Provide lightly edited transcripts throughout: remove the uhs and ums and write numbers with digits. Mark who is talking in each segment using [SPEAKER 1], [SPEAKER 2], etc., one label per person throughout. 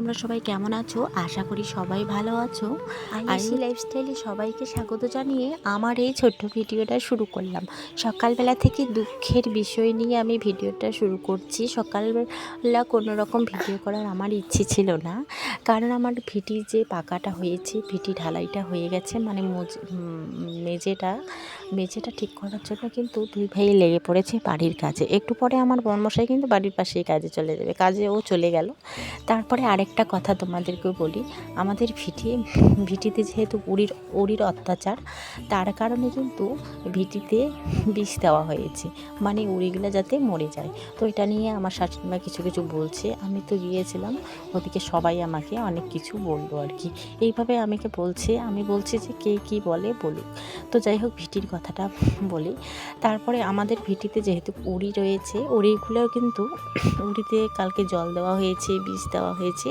[SPEAKER 1] তোমরা সবাই কেমন আছো? আশা করি সবাই ভালো আছো। আইসি লাইফস্টাইলে সবাইকে স্বাগত জানিয়ে আমার এই ছোট্ট ভিডিওটা শুরু করলাম। সকালবেলা থেকে দুঃখের বিষয় নিয়ে আমি ভিডিওটা শুরু করছি। সকালবেলা কোনো রকম ভিডিও করার আমার ইচ্ছে ছিল না, কারণ আমার ভিটি যে পাকাটা হয়েছে, ভিটি ঢালাইটা হয়ে গেছে, মানে মেঝেটা ঠিক করার জন্য কিন্তু দুই ভাই লেগে পড়েছে বাড়ির কাজে। একটু পরে আমার বর্মশাই কিন্তু বাড়ির পাশেই কাজে চলে যাবে, কাজে ও চলে গেল। তারপরে আরেকটা কথা তোমাদেরকেও বলি, আমাদের ভিটিতে যেহেতু উড়ির অত্যাচার, তার কারণে কিন্তু ভিটিতে বিষ দেওয়া হয়েছে, মানে উড়িগুলো যাতে মরে যায়। তো এটা নিয়ে আমার শাশুড়িমা কিছু কিছু বলছে। আমি তো গিয়েছিলাম, ওদিকে সবাই আমাকে অনেক কিছু বললো আর কি। এইভাবে আমাকে বলছে, আমি বলছি যে কে কী বলে বলুক। তো যাই হোক, ভিটির কথাটা বলি। তারপরে আমাদের ভিটিতে যেহেতু উড়ি রয়েছে, উড়িগুলোও কিন্তু উড়িতে কালকে জল দেওয়া হয়েছে, বীজ দেওয়া হয়েছে।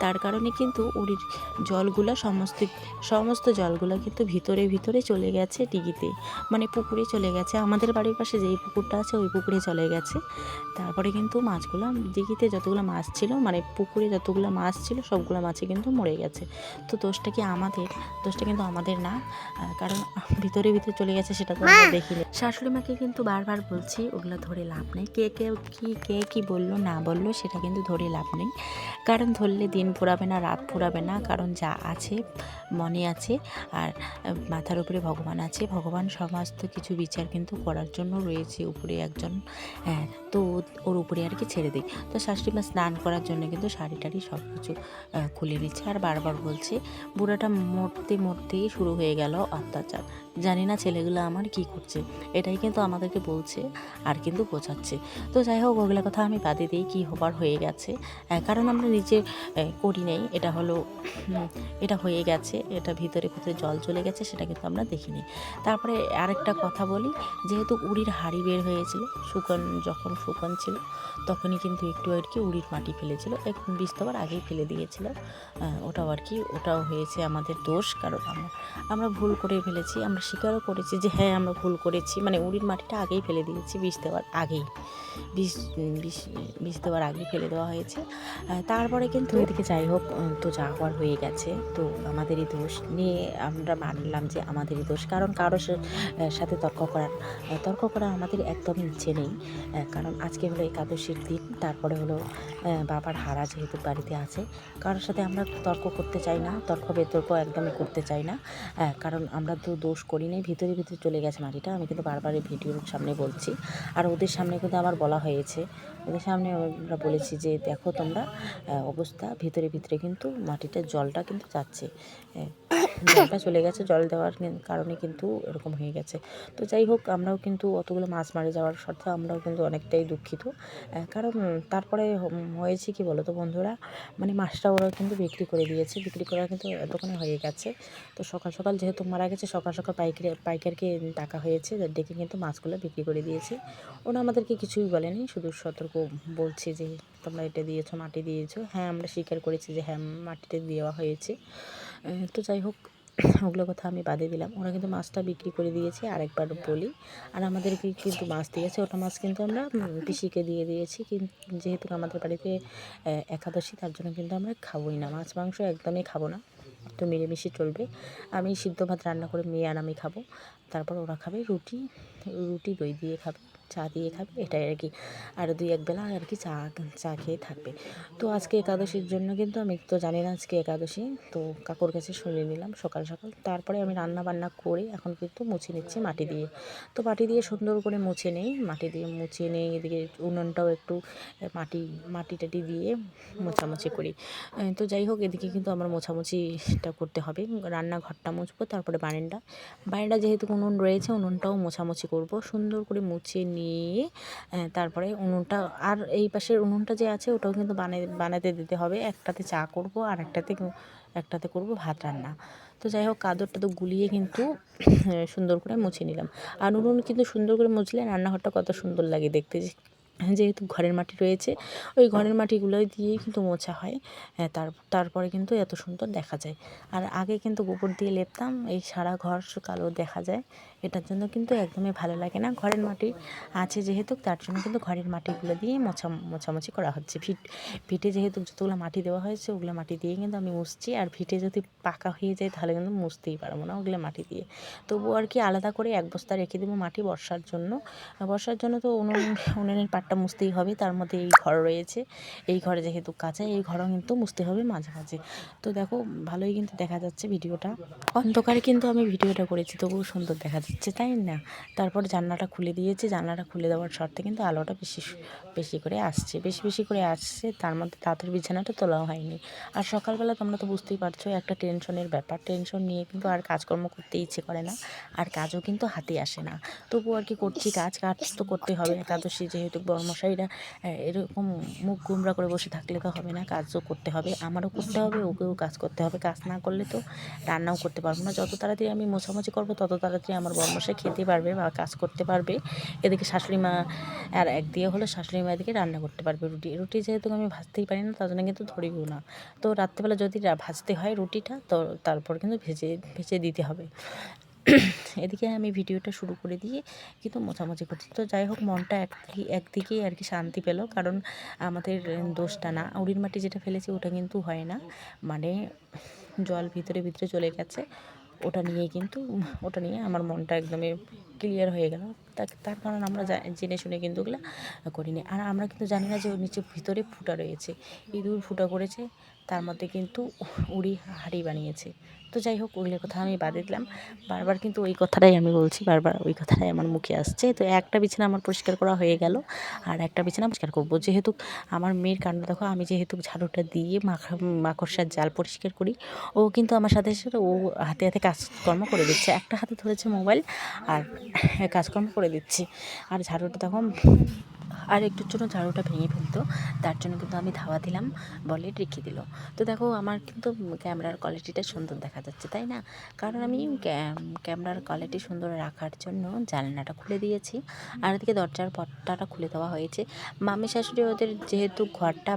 [SPEAKER 1] তার কারণে কিন্তু উড়ির জলগুলো সমস্ত জলগুলো কিন্তু ভিতরে চলে গেছে ডিগিতে, মানে পুকুরে চলে গেছে। আমাদের বাড়ির পাশে যেই পুকুরটা আছে ওই পুকুরে চলে গেছে। তারপরে কিন্তু মাছগুলো দিঘিতে যতগুলো মাছ ছিল, মানে পুকুরে যতগুলো মাছ ছিল সবগুলো মাছই কিন্তু মরে গেছে। তো দোষটা কিন্তু আমাদের না, কারণ ভিতরে চলে গেছে, সেটা তো আমরা দেখিনি। শাশুড়ি মাকে কিন্তু বারবার বলছি ওগুলো ধরে লাভ নেই, কে কি বললো না বললো সেটা কিন্তু ধরে লাভ নেই, কারণ ধরলে দিন ফুরাবে না, রাত ফুরাবে না। কারণ যা আছে মনে আছে, আর মাথার উপরে ভগবান আছে। ভগবান সমস্ত কিছু বিচার কিন্তু করার জন্য রয়েছে উপরে একজন। হ্যাঁ, তো ওর উপরে আর কি ছেড়ে দিই। তো শাশুড়ি মা স্নান করার জন্য কিন্তু শাড়ি টাড়ি সব কিছু খুলে নিচ্ছে, আর বারবার বলছে বুড়াটা মরতেই শুরু হয়ে গেল অত্যাচার। জানি না ছেলেগুলো আমার কি করছে, এটাই কিন্তু আমাদেরকে বলছে আর কিন্তু বোঝাচ্ছে। তো যাই হোক, ওগুলো কথা আমি বাদে দিই, কী হবার হয়ে গেছে। কারণ আমরা নিজে করি নেই, এটা হয়ে গেছে, এটা ভিতরে জল চলে গেছে, সেটা কিন্তু আমরা দেখিনি। তারপরে আরেকটা কথা বলি, যেহেতু উড়ির হাড়ি বের হয়েছিল, যখন শুকন ছিল তখনই কিন্তু একটু আর কি উড়ির মাটি ফেলেছিল, বীজ দেওয়ার আগেই ফেলে দিয়েছিল। ওটাও হয়েছে আমাদের দোষ, কারণ আমরা ভুল করে ফেলেছি। আমরা স্বীকারও করেছি যে হ্যাঁ আমরা ভুল করেছি, মানে উড়ির মাটিটা আগেই ফেলে দিয়েছি, বীজ দেওয়ার আগেই ফেলে দেওয়া হয়েছে। তারপরে কিন্তু এদিকে যাই হোক, তো যা হওয়ার হয়ে গেছে, তো আমাদেরই দোষ নিয়ে আমরা মানলাম যে আমাদেরই দোষ, কারণ কারোর সাথে তর্ক করা আমাদের একদমই ইচ্ছে নেই। কারণ আজকে হলো একাদশীর দিন, তারপরে হলো বাবার হারা যেহেতু বাড়িতে আছে, কারোর সাথে আমরা তর্ক করতে চাই না, বিতর্ক একদমই করতে চাই না। কারণ আমরা তো দোষ করি নাই, ভিতরে চলে গেছে মাটিটা। আমি কিন্তু বারবার এই ভিডিওর সামনে বলছি, আর ওদের সামনে কিন্তু আমার বলা হয়েছে, ওদের সামনে আমরা বলেছি যে দেখো তোমরা অবস্থা, ভিতরে কিন্তু মাটিটার জলটা কিন্তু যাচ্ছে, জলটা চলে গেছে, জল দেওয়ার কারণে কিন্তু এরকম হয়ে গেছে। তো যাই হোক, আমরাও কিন্তু অতগুলো মাছ মারে যাওয়ার সাথে আমরাও কিন্তু অনেকটাই দুঃখিত। কারণ তারপরে হয়েছে কি বলো তো বন্ধুরা, মানে মাছটা ওরা কিন্তু বিক্রি করে দিয়েছে, বিক্রি করা কিন্তু এতক্ষণে হয়ে গেছে। তো সকাল যেহেতু মারা গেছে, সকাল পাইকারকে টাকা হয়েছে, ডেকে কিন্তু মাছগুলো বিক্রি করে দিয়েছে। ওরা আমাদেরকে কিছুই বলেনি, শুধু সতর্ক বলছে যে তোমরা এটা দিয়েছো, মাটি দিয়েছো। হ্যাঁ, আমরা স্বীকার করেছি যে হ্যাঁ মাটিটা দেওয়া হয়েছে। তো যাই হোক, ওগুলো কথা আমি বাদে দিলাম। ওরা কিন্তু মাছটা বিক্রি করে দিয়েছে, আরেকবার বলি, আর আমাদেরকে কিন্তু মাছ দিয়েছে। ওটা মাছ কিন্তু আমরা পিসিকে দিয়ে দিয়েছি, কিন্তু যেহেতু আমাদের বাড়িতে একাদশী, তার জন্য কিন্তু আমরা খাবোই না, মাছ মাংস একদমই খাবো না, তো মিলেমিশে চলবে। আমি সিদ্ধ ভাত রান্না করে মেয়ে আর আমি খাবো, তারপর ওরা খাবে রুটি দই দিয়ে খাবে, চা দিয়ে খাবে, এটাই আর কি। আর 2-1 বেলা আর কি চা খেয়ে থাকবে। তো আজকে একাদশীর জন্য কিন্তু আমি তো জানি না আজকে একাদশী, তো কাকুর কাছে শুনে নিলাম সকাল। তারপরে আমি রান্না বান্না করে এখন কিন্তু মুছে নিচ্ছি মাটি দিয়ে। তো মাটি দিয়ে সুন্দর করে মুছে নেই, এদিকে উনুনটাও একটু মাটি টাটি দিয়ে মোছামুছি করি। তো যাই হোক, এদিকে কিন্তু আমার মোছামুছিটা করতে হবে, রান্নাঘরটা মুছবো, তারপরে বারান্দা যেহেতু উনুন রয়েছে, উনুনটাও মোছামুছি করব সুন্দর করে মুছে নিয়ে। তারপরে উনুনটা, আর এই পাশের উনুনটা যে আছে ওটাও কিন্তু বানাতে দিতে হবে। একটাতে চা করব আর একটাতে করব ভাত রান্না। তো যাই হোক, কাদরটা তো গুলিয়ে কিন্তু সুন্দর করে মুছে নিলাম। আর উনুন কিন্তু সুন্দর করে মুছলে রান্নাঘরটা কত সুন্দর লাগে দেখতে, যেহেতু ঘরের মাটি রয়েছে, ওই ঘরের মাটিগুলো দিয়েই কিন্তু মোছা হয়। তারপরে কিন্তু এত সুন্দর দেখা যায়। আর আগে কিন্তু গোবর দিয়ে লেপতাম, এই সারা ঘর কালো দেখা যায়, এটার জন্য কিন্তু একদমই ভালো লাগে না। ঘরের মাটি আছে যেহেতু, তার জন্য কিন্তু ঘরের মাটিগুলো দিয়ে মোছামুছি করা হচ্ছে। ভিটে যেহেতু যতগুলো মাটি দেওয়া হয়েছে, ওগুলো মাটি দিয়ে কিন্তু আমি মুছছি। আর ভিটে যদি পাকা হয়ে যায় তাহলে কিন্তু মুছতেই পারবো না ওগুলো মাটি দিয়ে। তবুও আর কি আলাদা করে এক বস্তা রেখে দেবো মাটি বর্ষার জন্য। তো উনুনের পাটটা মুছতেই হবে। তার মধ্যে এই ঘর রয়েছে, এই ঘরে যেহেতু কাঁচা, এই ঘরও কিন্তু মুছতে হবে মাঝে মাঝে। তো দেখো ভালোই কিন্তু দেখা যাচ্ছে ভিডিওটা। অন্ধকারে কিন্তু আমি ভিডিওটা করেছি, তবুও সুন্দর দেখা যাচ্ছে, তাই না? তারপর জানলাটা খুলে দিয়েছি। জানলাটা খুলে দেওয়ার শর্তে কিন্তু আলোটা বেশি করে আসছে, বেশি করে আসছে। তার মধ্যে তাঁতের বিছানাটা তোলাও হয়নি। আর সকালবেলা তোমরা তো বুঝতেই পারছো, একটা টেনশনের ব্যাপার। টেনশন নিয়ে কিন্তু আর কাজকর্ম করতে ইচ্ছে করে না, আর কাজও কিন্তু হাতে আসে না। তবুও আর কি করছি, কাজ তো করতে হবে। একাদশী যেহেতু, বড়মশাইরা এরকম মুখ গুমরা করে বসে থাকলে তো হবে না, কাজও করতে হবে, আমারও করতে হবে, ওকেও কাজ করতে হবে। কাজ না করলে তো রান্নাও করতে পারবো না। যত তাড়াতাড়ি আমি মোছামুছি করবো, তত তাড়াতাড়ি আমার বড়মশাই খেতে পারবে বা কাজ করতে পারবে। এদিকে শাশুড়ি মা, আর একদিকে হলো শাশুড়ি মা এদিকে রান্না করতে পারবে। রুটি যেহেতু আমি ভাজতেই পারি না, তার জন্য কিন্তু ধরিও না। তো রাত্রেবেলা যদি ভাজতে হয় রুটিটা, তো তারপর কিন্তু ভেজে দিতে হবে। এদিকে আমি ভিডিওটা শুরু করে দিয়ে কিন্তু মোছামুছি করছি। তো যাই হোক, মনটা একদিকেই আর কি শান্তি পেল, কারণ আমাদের দোষটা না, উড়ির মাটি যেটা ফেলেছি ওটা কিন্তু হয় না, মানে জল ভিতরে চলে গেছে। ওটা নিয়ে আমার মনটা একদমই ক্লিয়ার হয়ে গেল। তার কারণ আমরা জেনে শুনে কিন্তু ওগুলো করিনি। আর আমরা কিন্তু জানি না যে ওর নিচে ভিতরে ফুটা রয়েছে, ইঁদুর ফুটা করেছে, তার মধ্যে কিন্তু উড়ি হাঁড়ি বানিয়েছে। তো যাই হোক, ওইগুলো কথা আমি বাদে দিলাম। বারবার কিন্তু ওই কথাটাই আমি বলছি, বারবার ওই কথাটাই আমার মুখে আসছে। তো একটা বিছানা আমার পরিষ্কার করা হয়ে গেল, আর একটা বিছানা পরিষ্কার করবো। যেহেতু আমার মেয়ের কাণ্ড দেখো, আমি যেহেতু ঝাড়ুটা দিয়ে মাকড়সার জাল পরিষ্কার করি, ও কিন্তু আমার সাথে সাথে ও হাতে হাতে কাজকর্ম করে দিচ্ছে। একটা হাতে ধরেছে মোবাইল, আর কাজকর্ম করে দিচ্ছে। আর ঝাড়ুটা তখন আর একটুর জন্য ঝাড়ুটা ভেঙে ফেলতো, তার জন্য কিন্তু আমি ধাওয়া দিলাম বলে রেখে দিল। তো দেখো আমার কিন্তু ক্যামেরার কোয়ালিটিটা সুন্দর দেখা যাচ্ছে, তাই না? কারণ আমি ক্যামেরার কোয়ালিটি সুন্দর রাখার জন্য জানলাটা খুলে দিয়েছি, আর এদিকে দরজার পর্দাটা খুলে দেওয়া হয়েছে। মামি শাশুড়ি ওদের যেহেতু ঘরটা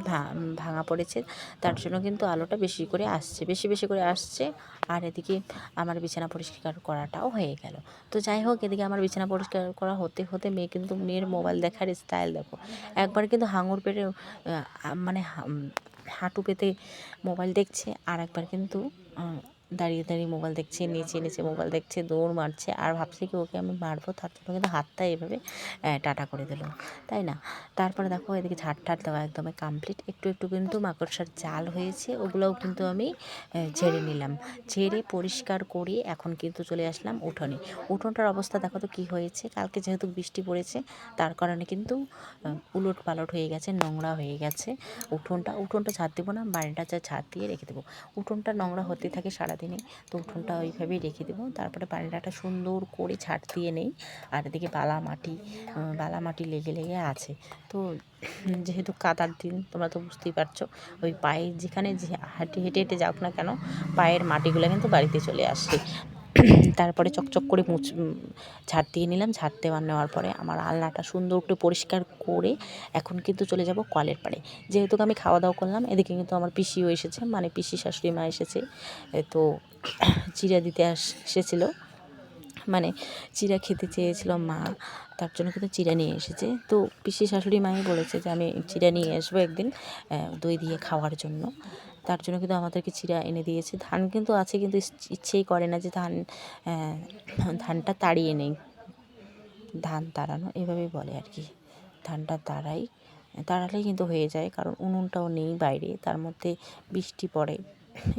[SPEAKER 1] ভাঙা পড়েছে, তার জন্য কিন্তু আলোটা বেশি করে আসছে। আর এদিকে আমার বিছানা পরিষ্কার করাটাও হয়ে গেল। তো যাই হোক, এদিকে আমার বিছানা পরিষ্কার করা হতে হতে মেয়ের মোবাইল দেখার স্টাইল দেখো। একবার কিন্তু হাঙর পেরে মানে হাঁটু পেতে মোবাইল দেখছে, আর একবার কিন্তু দাঁড়িয়ে মোবাইল দেখছে, নিচে মোবাইল দেখছে, দৌড় মারছে। আর ভাবছে কি ওকে আমি মারবো, তার জন্য কিন্তু হাতটা এভাবে টাটা করে দিল, তাই না? তারপরে দেখো এদিকে ঝাড় দেওয়া একদমই কমপ্লিট। একটু কিন্তু মাকড়সার জাল হয়েছে, ওগুলোও কিন্তু আমি ঝেড়ে নিলাম। ঝেড়ে পরিষ্কার করে এখন কিন্তু চলে আসলাম উঠোনটার অবস্থা দেখো তো কী হয়েছে। কালকে যেহেতু বৃষ্টি পড়েছে, তার কারণে কিন্তু উলট পালট হয়ে গেছে, নোংরা হয়ে গেছে উঠোনটা ঝাড় দেবো না, বাড়িটা ঝাড় দিয়ে রেখে দেবো। উঠোনটা নোংরা হতে থাকে সারাদিনে, তো উঠোনটা ওইভাবেই রেখে দেবো। তারপরে বারান্দাটা সুন্দর করে ঝাড় দিয়ে নেই। আর এদিকে বালা মাটি লেগে আছে। তো যেহেতু কাদার দিন, তোমরা তো বুঝতেই পারছো, ওই পায়ে যেখানে হেঁটে যাও না কেন, পায়ের মাটিগুলো কিন্তু বাড়িতে চলে আসে। তারপরে চকচক করে ঝাড় দিয়ে নিলাম। ঝাড় নেওয়ার পরে আমার আলনাটা সুন্দর করে পরিষ্কার করে এখন কিন্তু চলে যাব কলের পাড়ে। যেহেতু আমি খাওয়া দাওয়া করলাম, এদিকে কিন্তু আমার পিসিও এসেছে, মানে পিসি শাশুড়ি মা এসেছে। তো চিড়া দিতে এসেছিলো, মানে চিড়া খেতে চেয়েছিল মা, তার জন্য কিন্তু চিড়া নিয়ে এসেছে। তো পিসি শাশুড়ি মাই বলেছে যে আমি চিড়া নিয়ে আসবো একদিন দই দিয়ে খাওয়ার জন্য, তার জন্য কিন্তু আমাদেরকে চিড়া এনে দিয়েছে। ধান কিন্তু আছে, কিন্তু ইচ্ছেই করে না যে ধানটা তাড়িয়ে নেই, ধান তাড়ানো এভাবেই বলে আর কি। ধানটা তাড়ালেই কিন্তু হয়ে যায়, কারণ উনুনটাও নেই বাইরে, তার মধ্যে বৃষ্টি পড়ে,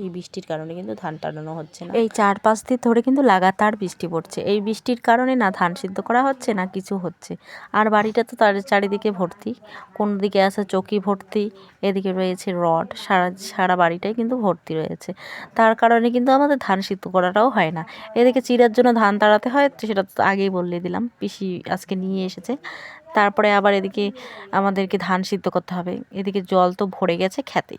[SPEAKER 1] এই বৃষ্টির কারণে কিন্তু ধান টানানো হচ্ছে না। এই 4-5 দিন ধরে কিন্তু লাগাতার বৃষ্টি পড়ছে, এই বৃষ্টির কারণে না ধান সিদ্ধ করা হচ্ছে না কিছু হচ্ছে। আর বাড়িটা তো তার চারিদিকে ভর্তি, কোন দিকে আছে চকি ভর্তি, এদিকে রয়েছে রড, সারা বাড়িটাই কিন্তু ভর্তি রয়েছে। তার কারণে কিন্তু আমাদের ধান সিদ্ধ করাটাও হয় না। এদিকে চিড়ার জন্য ধান তাড়াতে হয়, সেটা তো আগেই বলে দিলাম, পিসি আজকে নিয়ে এসেছে। তারপরে আবার এদিকে আমাদেরকে ধান সিদ্ধ করতে হবে। এদিকে জল তো ভরে গেছে খেতে,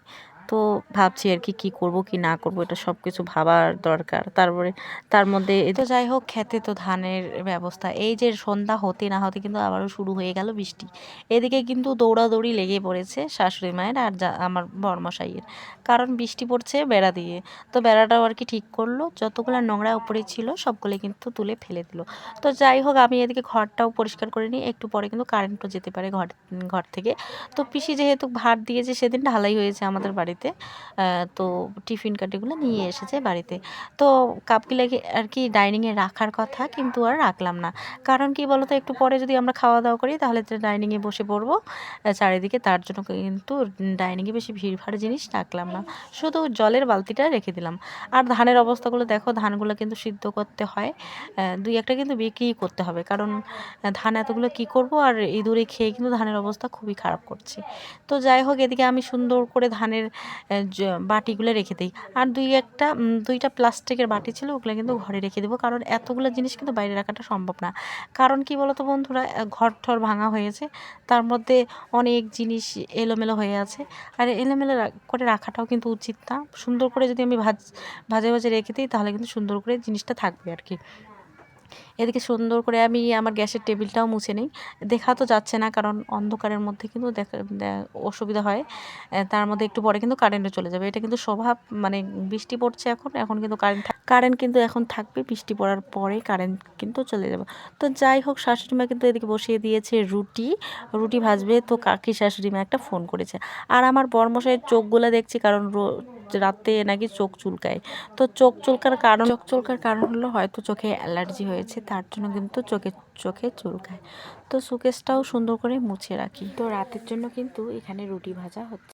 [SPEAKER 1] তো তো ভাবছি আর কি করব কি না করব, এটা সব কিছু ভাবার দরকার। তারপরে তার মধ্যে তো যাই হোক, খেতে তো ধানের ব্যবস্থা। এই যে সন্ধ্যা হতে না হতে কিন্তু আবারও শুরু হয়ে গেল বৃষ্টি। এদিকে কিন্তু দৌড়াদৌড়ি লেগে পড়েছে শাশুড়ি মায়ের আর আমার বরমশাইয়ের, কারণ বৃষ্টি পড়ছে বেড়া দিয়ে। তো বেড়াটাও আর কি ঠিক করলো, যতগুলো নোংরা উপরে ছিল সবগুলো কিন্তু তুলে ফেলে দিল। তো যাই হোক, আমি এদিকে ঘরটাও পরিষ্কার করে নিই, একটু পরে কিন্তু কারেন্টও যেতে পারে ঘর থেকে। তো পিসি যেহেতু ভাত দিয়েছে, সেদিন ঢালাই হয়েছে আমাদের বাড়িতে, তো টিফিন কাঠিগুলো নিয়ে এসেছে বাড়িতে। তো কাপগুলোকে আর কি ডাইনিংয়ে রাখার কথা, কিন্তু আর রাখলাম না। কারণ কি বলতো, একটু পরে যদি আমরা খাওয়া দাওয়া করি তাহলে তো ডাইনিংয়ে বসে পড়বো চারিদিকে, তার জন্য কিন্তু ডাইনিংয়ে বেশি ভিড়ভাড় জিনিস রাখলাম না, শুধু জলের বালতিটা রেখে দিলাম। আর ধানের অবস্থাগুলো দেখো, ধানগুলো কিন্তু সিদ্ধ করতে হয়, দুই একটা কিন্তু বিক্রি করতে হবে, কারণ ধান এতগুলো কি করব, আর ইঁদুরে খেয়ে কিন্তু ধানের অবস্থা খুবই খারাপ করছে। তো যাই হোক, এদিকে আমি সুন্দর করে ধানের বাটিগুলো রেখে দিই। আর দুইটা প্লাস্টিকের বাটি ছিল, ওগুলো কিন্তু ঘরে রেখে দেবো, কারণ এতগুলো জিনিস কিন্তু বাইরে রাখাটা সম্ভব না। কারণ কি বলতো বন্ধুরা, ঘর ঠর ভাঙা হয়েছে, তার মধ্যে অনেক জিনিস এলোমেলো হয়ে আছে। আর এলোমেলো করে রাখাটাও কিন্তু উচিত না। সুন্দর করে যদি আমি ভাজে ভাজে রেখে দিই, তাহলে কিন্তু সুন্দর করে জিনিসটা থাকবে আর কি। এদিকে সুন্দর করে আমি আমার গ্যাসের টেবিলটাও মুছে নিই। দেখা তো যাচ্ছে না, কারণ অন্ধকারের মধ্যে কিন্তু অসুবিধা হয়। তার মধ্যে একটু পরে কিন্তু কারেন্টও চলে যাবে, এটা কিন্তু স্বভাব। মানে বৃষ্টি পড়ছে এখন কিন্তু কারেন্ট কিন্তু এখন থাকবে, বৃষ্টি পড়ার পরে কারেন্ট কিন্তু চলে যাবে। তো যাই হোক, শাশুড়ি মা কিন্তু এদিকে বসিয়ে দিয়েছে রুটি ভাজবে। তো কাকি শাশুড়ি মা একটা ফোন করেছে। আর আমার বরমশাইয়ের চোখগুলো দেখছি, কারণ রাতে নাকি চোখ চুলকায়। তো চোখ চুলকার কারণ হলো হয়তো চোখে অ্যালার্জি হয়েছে, তার জন্য কিন্তু চোখে চুলকায়। তো সুকেশটাও সুন্দর করে মুছে রাখি। তো রাতের জন্য কিন্তু এখানে রুটি ভাজা হচ্ছে।